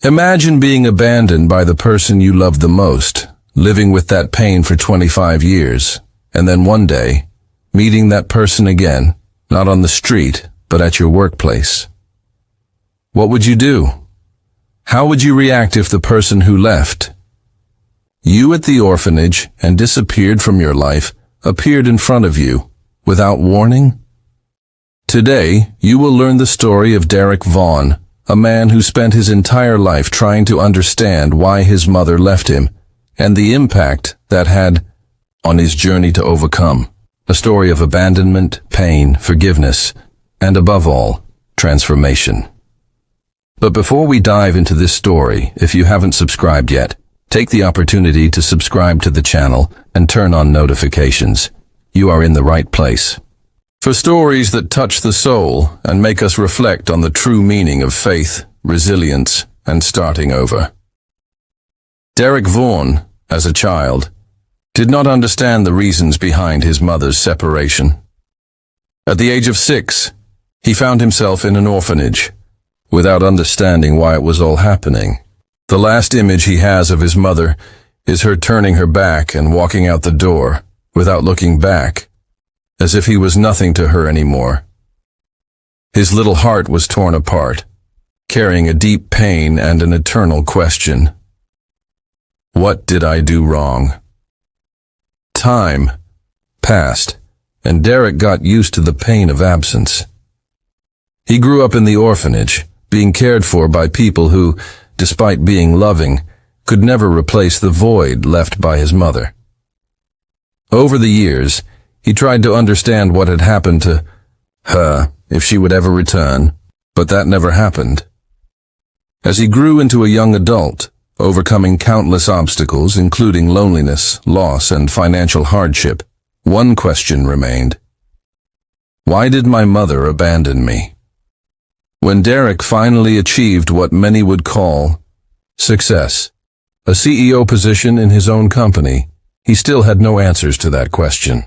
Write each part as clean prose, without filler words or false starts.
Imagine being abandoned by the person you love the most, living with that pain for 25 years, and then one day, meeting that person again, not on the street, but at your workplace. What would you do? How would you react if the person who left you at the orphanage and disappeared from your life appeared in front of you without warning? Today, you will learn the story of Derek Vaughan, a man who spent his entire life trying to understand why his mother left him and the impact that had on his journey to overcome. A story of abandonment, pain, forgiveness, and above all, transformation. But before we dive into this story, if you haven't subscribed yet, take the opportunity to subscribe to the channel and turn on notifications. You are in the right place. For stories that touch the soul and make us reflect on the true meaning of faith, resilience, and starting over. Derek Vaughan, as a child, did not understand the reasons behind his mother's separation. At the age of 6, he found himself in an orphanage, without understanding why it was all happening. The last image he has of his mother is her turning her back and walking out the door, without looking back, as if he was nothing to her anymore. His little heart was torn apart, carrying a deep pain and an eternal question. What did I do wrong? Time passed, and Derek got used to the pain of absence. He grew up in the orphanage, being cared for by people who, despite being loving, could never replace the void left by his mother. Over the years, he tried to understand what had happened to her, if she would ever return, but that never happened. As he grew into a young adult, overcoming countless obstacles, including loneliness, loss, and financial hardship, one question remained. Why did my mother abandon me? When Derek finally achieved what many would call success, a CEO position in his own company, he still had no answers to that question.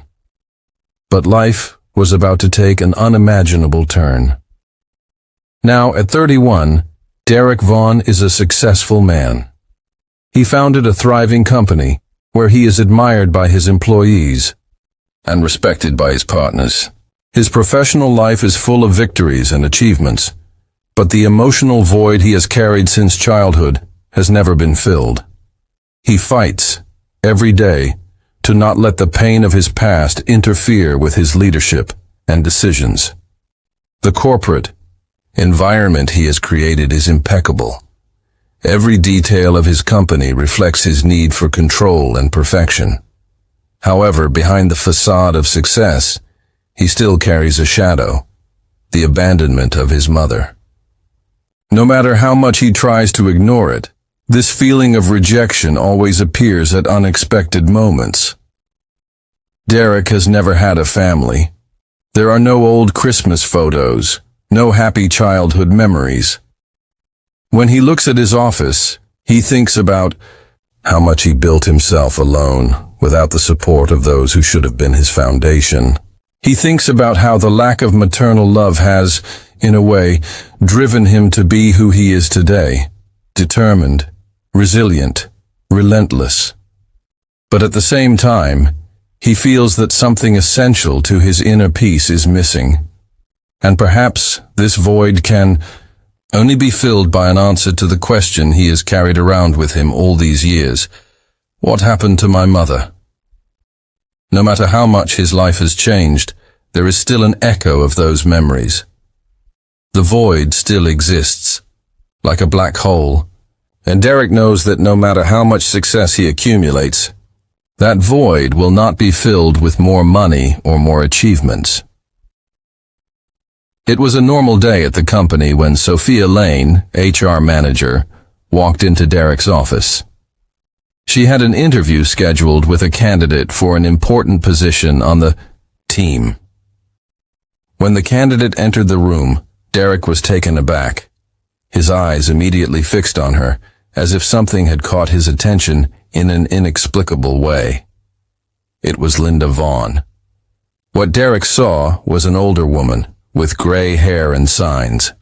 But life was about to take an unimaginable turn. Now, at 31, Derek Vaughan is a successful man. He founded a thriving company where he is admired by his employees and respected by his partners. His professional life is full of victories and achievements, but the emotional void he has carried since childhood has never been filled. He fights every day to not let the pain of his past interfere with his leadership and decisions. The corporate environment he has created is impeccable. Every detail of his company reflects his need for control and perfection. However, behind the facade of success, he still carries a shadow, the abandonment of his mother. No matter how much he tries to ignore it, this feeling of rejection always appears at unexpected moments. Derek has never had a family. There are no old Christmas photos, no happy childhood memories. When he looks at his office, he thinks about how much he built himself alone, without the support of those who should have been his foundation. He thinks about how the lack of maternal love has, in a way, driven him to be who he is today, determined, resilient, relentless. But at the same time, he feels that something essential to his inner peace is missing. And perhaps this void can only be filled by an answer to the question he has carried around with him all these years. What happened to my mother? No matter how much his life has changed, there is still an echo of those memories. The void still exists, like a black hole, and Derek knows that no matter how much success he accumulates, that void will not be filled with more money or more achievements. It was a normal day at the company when Sophia Lane, HR manager, walked into Derek's office. She had an interview scheduled with a candidate for an important position on the team. When the candidate entered the room, Derek was taken aback, his eyes immediately fixed on her, as if something had caught his attention in an inexplicable way. It was Linda Vaughan. What Derek saw was an older woman, with gray hair and signs,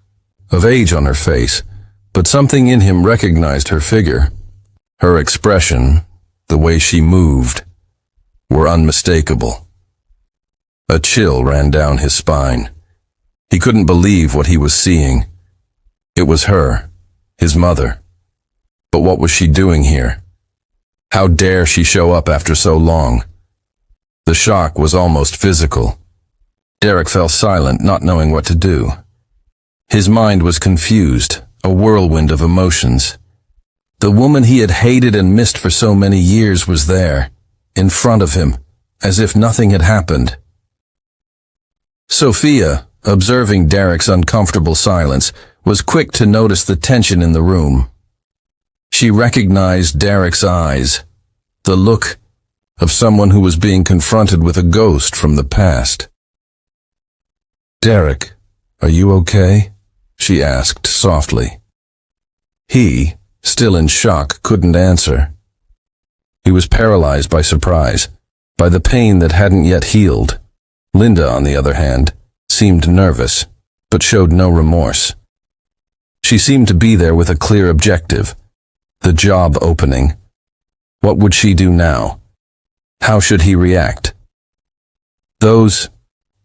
of age on her face, but something in him recognized her figure. Her expression, the way she moved, were unmistakable. A chill ran down his spine. He couldn't believe what he was seeing. It was her, his mother. But what was she doing here? How dare she show up after so long? The shock was almost physical. Derek fell silent, not knowing what to do. His mind was confused, a whirlwind of emotions. The woman he had hated and missed for so many years was there, in front of him, as if nothing had happened. Sophia, observing Derek's uncomfortable silence, was quick to notice the tension in the room. She recognized Derek's eyes, the look of someone who was being confronted with a ghost from the past. "Derek, are you okay?" she asked softly. He, still in shock, couldn't answer. He was paralyzed by surprise, by the pain that hadn't yet healed. Linda, on the other hand, seemed nervous, but showed no remorse. She seemed to be there with a clear objective, the job opening. What would she do now? How should he react? Those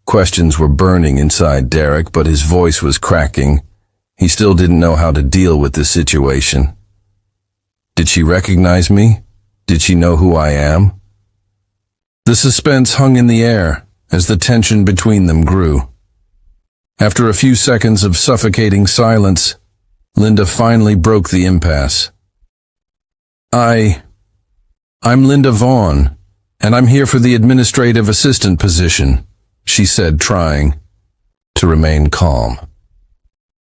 questions were burning inside Derek, but his voice was cracking. He still didn't know how to deal with this situation. Did she recognize me? Did she know who I am? The suspense hung in the air as the tension between them grew. After a few seconds of suffocating silence, Linda finally broke the impasse. I'm Linda Vaughn, and I'm here for the administrative assistant position," she said, trying to remain calm.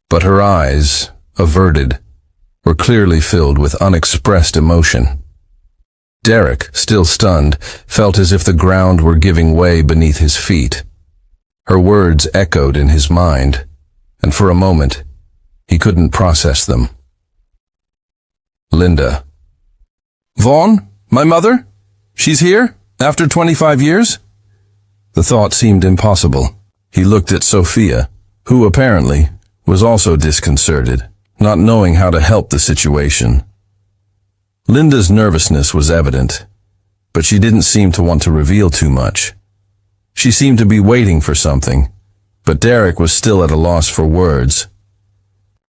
But her eyes, averted, were clearly filled with unexpressed emotion. Derek, still stunned, felt as if the ground were giving way beneath his feet. Her words echoed in his mind, and for a moment, he couldn't process them. Linda. "Vaughn? My mother? She's here? After 25 years? The thought seemed impossible. He looked at Sophia, who apparently was also disconcerted, not knowing how to help the situation. Linda's nervousness was evident, but she didn't seem to want to reveal too much. She seemed to be waiting for something, but Derek was still at a loss for words.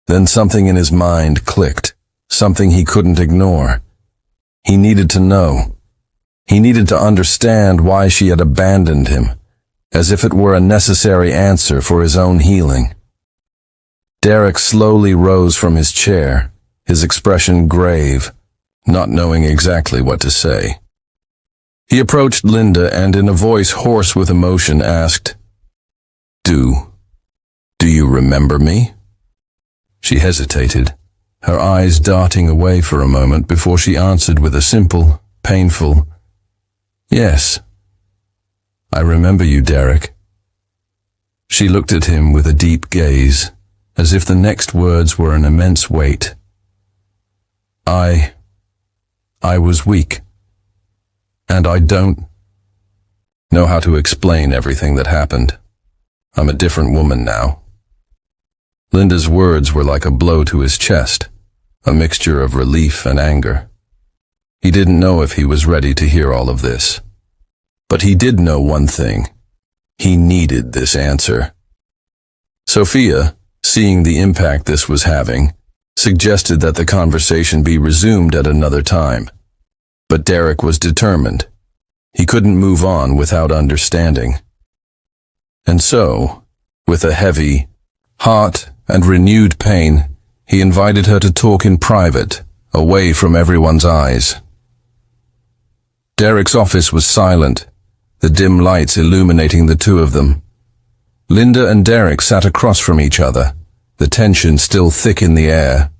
Then something in his mind clicked, something he couldn't ignore. He needed to know. He needed to understand why she had abandoned him, as if it were a necessary answer for his own healing. Derek slowly rose from his chair, his expression grave, not knowing exactly what to say. He approached Linda and, in a voice hoarse with emotion, asked, Do you remember me?" She hesitated, her eyes darting away for a moment before she answered with a simple, painful, "Yes, I remember you, Derek." She looked at him with a deep gaze, as if the next words were an immense weight. I was weak, and I don't know how to explain everything that happened. I'm a different woman now." Linda's words were like a blow to his chest, a mixture of relief and anger. He didn't know if he was ready to hear all of this. But he did know one thing. He needed this answer. Sophia, seeing the impact this was having, suggested that the conversation be resumed at another time. But Derek was determined. He couldn't move on without understanding. And so, with a heavy, hot, and renewed pain, he invited her to talk in private, away from everyone's eyes. Derek's office was silent, the dim lights illuminating the two of them. Linda and Derek sat across from each other, the tension still thick in the air.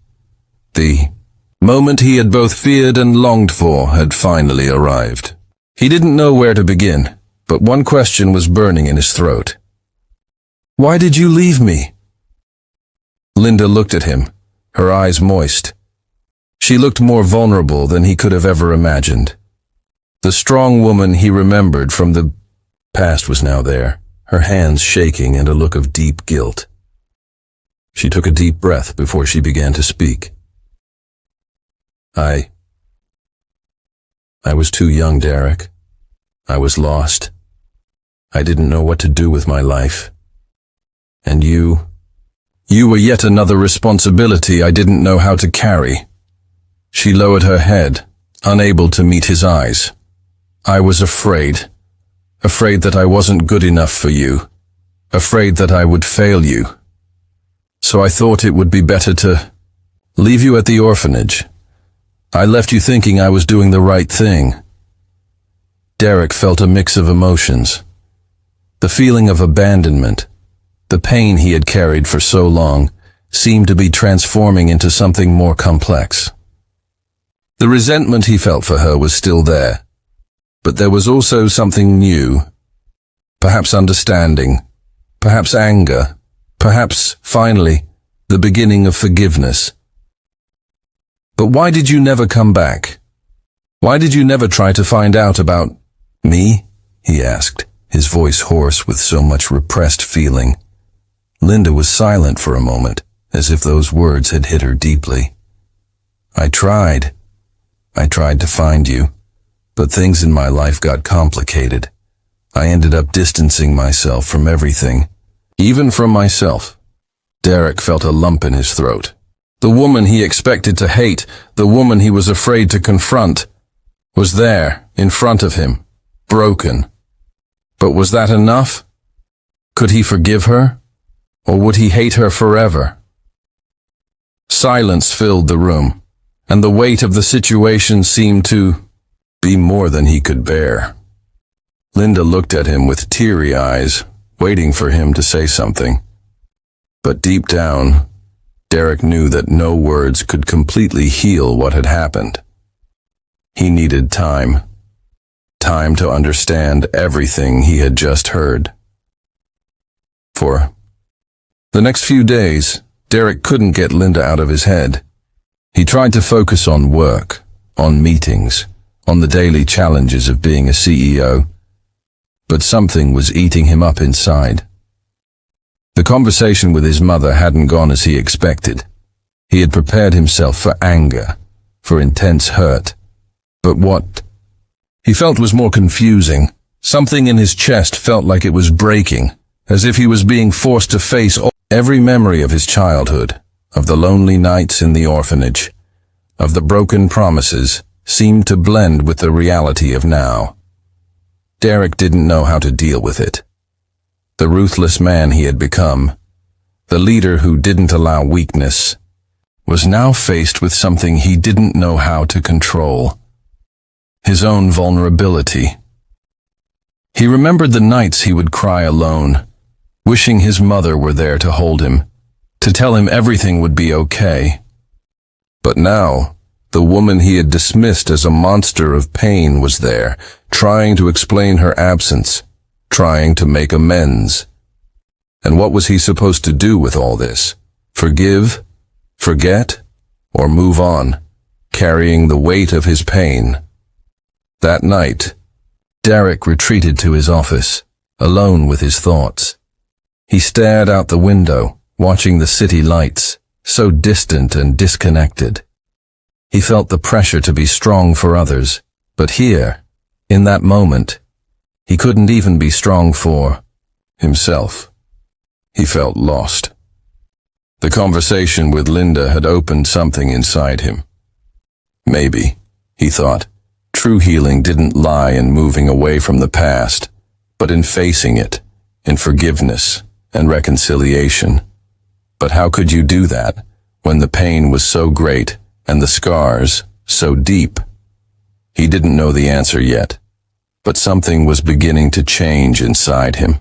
The moment he had both feared and longed for had finally arrived. He didn't know where to begin, but one question was burning in his throat. "Why did you leave me?" Linda looked at him, her eyes moist. She looked more vulnerable than he could have ever imagined. The strong woman he remembered from the past was now there, her hands shaking and a look of deep guilt. She took a deep breath before she began to speak. I was too young, Derek. I was lost. I didn't know what to do with my life. And you were yet another responsibility I didn't know how to carry. She lowered her head, unable to meet his eyes. I was afraid that I wasn't good enough for you, afraid that I would fail you. So I thought it would be better to leave you at the orphanage. I left you thinking I was doing the right thing. Derek felt a mix of emotions. The feeling of abandonment, the pain he had carried for so long, seemed to be transforming into something more complex. The resentment he felt for her was still there, but there was also something new. Perhaps understanding, perhaps anger, perhaps, finally, the beginning of forgiveness. But why did you never come back? Why did you never try to find out about me? He asked, his voice hoarse with so much repressed feeling. Linda was silent for a moment, as if those words had hit her deeply. I tried to find you, but things in my life got complicated. I ended up distancing myself from everything, even from myself. Derek felt a lump in his throat. The woman he expected to hate, the woman he was afraid to confront, was there, in front of him, broken. But was that enough? Could he forgive her? Or would he hate her forever? Silence filled the room, and the weight of the situation seemed to be more than he could bear. Linda looked at him with teary eyes, waiting for him to say something. But deep down, Derek knew that no words could completely heal what had happened. He needed time to understand everything he had just heard. For the next few days, Derek couldn't get Linda out of his head. He tried to focus on work, on meetings, on the daily challenges of being a CEO, but something was eating him up inside. The conversation with his mother hadn't gone as he expected. He had prepared himself for anger, for intense hurt, but what he felt was more confusing. Something in his chest felt like it was breaking, as if he was being forced to face every memory of his childhood, of the lonely nights in the orphanage, of the broken promises, seemed to blend with the reality of now. Derek didn't know how to deal with it. The ruthless man he had become, the leader who didn't allow weakness, was now faced with something he didn't know how to control. His own vulnerability. He remembered the nights he would cry alone, wishing his mother were there to hold him, to tell him everything would be okay. But now, the woman he had dismissed as a monster of pain was there, trying to explain her absence, trying to make amends. And what was he supposed to do with all this? Forgive? Forget? Or move on, carrying the weight of his pain? That night, Derek retreated to his office, alone with his thoughts. He stared out the window, watching the city lights, so distant and disconnected. He felt the pressure to be strong for others, but here, in that moment, he couldn't even be strong for himself. He felt lost. The conversation with Linda had opened something inside him. Maybe, he thought, true healing didn't lie in moving away from the past, but in facing it, in forgiveness and reconciliation. But how could you do that when the pain was so great and the scars so deep? He didn't know the answer yet, but something was beginning to change inside him.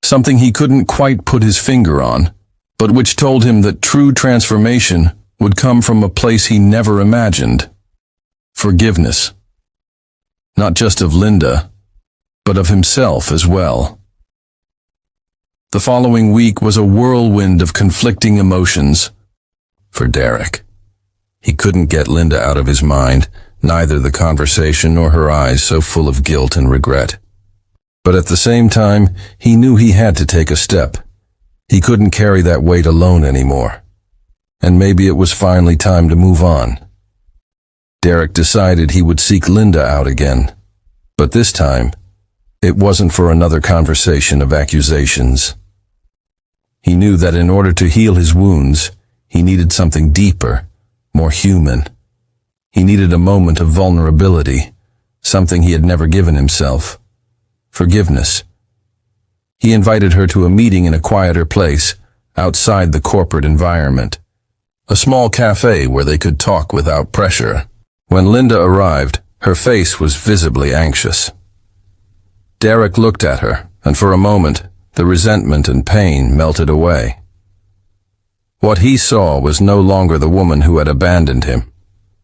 Something he couldn't quite put his finger on, but which told him that true transformation would come from a place he never imagined. Forgiveness. Not just of Linda, but of himself as well. The following week was a whirlwind of conflicting emotions for Derek. He couldn't get Linda out of his mind, neither the conversation nor her eyes so full of guilt and regret. But at the same time, he knew he had to take a step. He couldn't carry that weight alone anymore. And maybe it was finally time to move on. Derek decided he would seek Linda out again. But this time, it wasn't for another conversation of accusations. He knew that in order to heal his wounds, he needed something deeper, more human. He needed a moment of vulnerability, something he had never given himself. Forgiveness. He invited her to a meeting in a quieter place, outside the corporate environment. A small cafe where they could talk without pressure. When Linda arrived, her face was visibly anxious. Derek looked at her, and for a moment, the resentment and pain melted away. What he saw was no longer the woman who had abandoned him,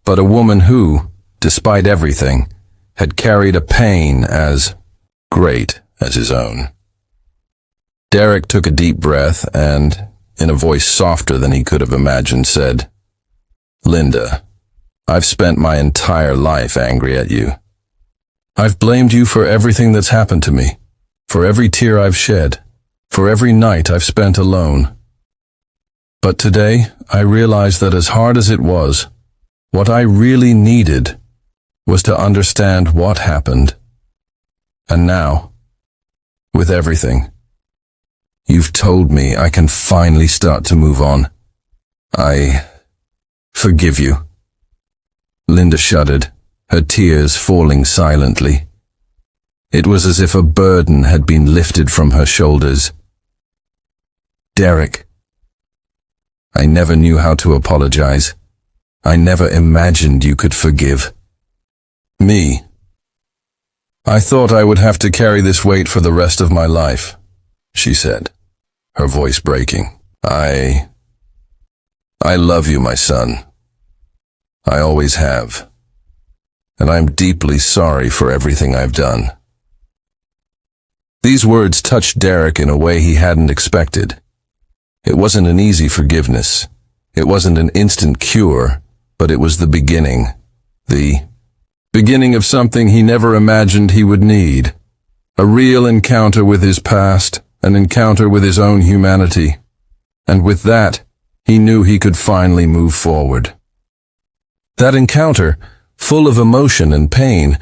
but a woman who, despite everything, had carried a pain as great as his own. Derek took a deep breath and, in a voice softer than he could have imagined, said, "Linda, I've spent my entire life angry at you. I've blamed you for everything that's happened to me, for every tear I've shed, for every night I've spent alone. But today, I realized that as hard as it was, what I really needed was to understand what happened. And now, with everything, you've told me I can finally start to move on. I forgive you." Linda shuddered, her tears falling silently. It was as if a burden had been lifted from her shoulders. "Derek, I never knew how to apologize. I never imagined you could forgive me. I thought I would have to carry this weight for the rest of my life," she said, her voice breaking. I love you, my son. I always have. And I'm deeply sorry for everything I've done." These words touched Derek in a way he hadn't expected. It wasn't an easy forgiveness. It wasn't an instant cure, but it was the beginning. The beginning of something he never imagined he would need. A real encounter with his past, an encounter with his own humanity. And with that, he knew he could finally move forward. That encounter, full of emotion and pain,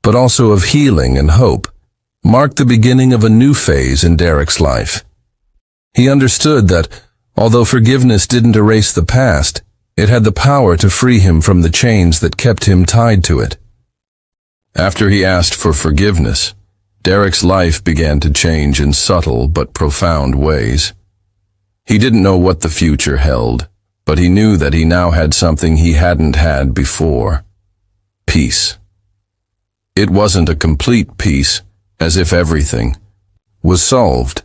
but also of healing and hope, marked the beginning of a new phase in Derek's life. He understood that, although forgiveness didn't erase the past, it had the power to free him from the chains that kept him tied to it. After he asked for forgiveness, Derek's life began to change in subtle but profound ways. He didn't know what the future held, but he knew that he now had something he hadn't had before: peace. It wasn't a complete peace, as if everything was solved,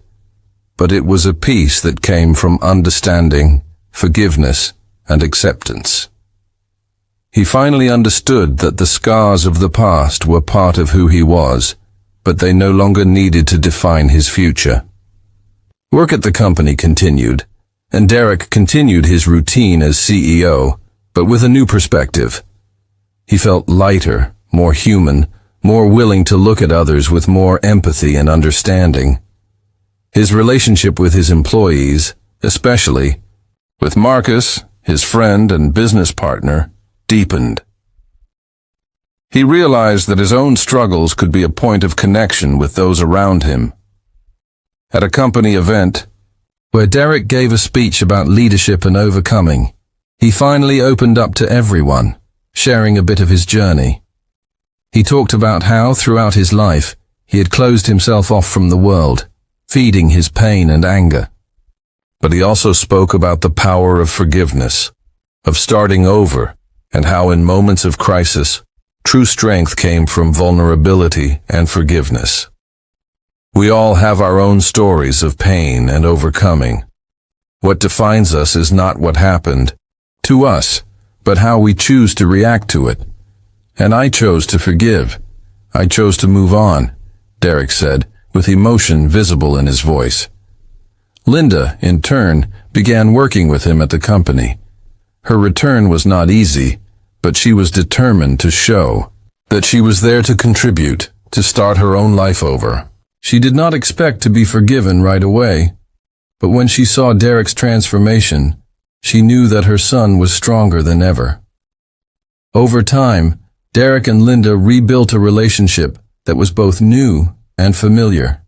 but it was a peace that came from understanding, forgiveness, and acceptance. He finally understood that the scars of the past were part of who he was, but they no longer needed to define his future. Work at the company continued, and Derek continued his routine as CEO, but with a new perspective. He felt lighter, more human, more willing to look at others with more empathy and understanding. His relationship with his employees, especially with Marcus, his friend and business partner, deepened. He realized that his own struggles could be a point of connection with those around him. At a company event, where Derek gave a speech about leadership and overcoming, he finally opened up to everyone, sharing a bit of his journey. He talked about how, throughout his life, he had closed himself off from the world, feeding his pain and anger. But he also spoke about the power of forgiveness, of starting over, and how in moments of crisis, true strength came from vulnerability and forgiveness. We all have our own stories of pain and overcoming. What defines us is not what happened to us, but how we choose to react to it. And I chose to forgive. I chose to move on, Derek said, with emotion visible in his voice. Linda, in turn, began working with him at the company. Her return was not easy, but she was determined to show that she was there to contribute, to start her own life over. She did not expect to be forgiven right away. But when she saw Derek's transformation, she knew that her son was stronger than ever. Over time, Derek and Linda rebuilt a relationship that was both new and familiar.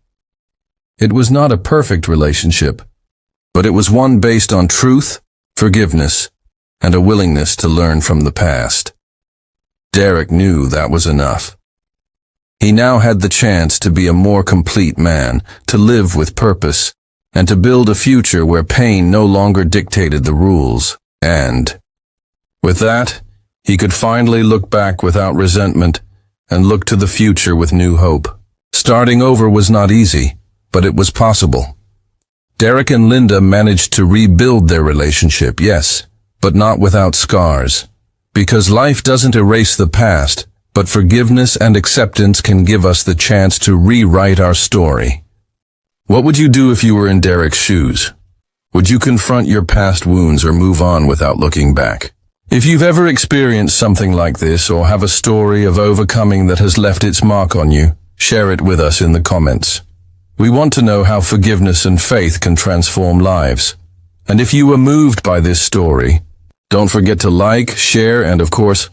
It was not a perfect relationship, but it was one based on truth, forgiveness, and a willingness to learn from the past. Derek knew that was enough. He now had the chance to be a more complete man, to live with purpose, and to build a future where pain no longer dictated the rules. And, with that, he could finally look back without resentment and look to the future with new hope. Starting over was not easy, but it was possible. Derek and Linda managed to rebuild their relationship, yes, but not without scars. Because life doesn't erase the past, but forgiveness and acceptance can give us the chance to rewrite our story. What would you do if you were in Derek's shoes? Would you confront your past wounds or move on without looking back? If you've ever experienced something like this or have a story of overcoming that has left its mark on you, share it with us in the comments. We want to know how forgiveness and faith can transform lives. And if you were moved by this story, don't forget to like, share, and of course,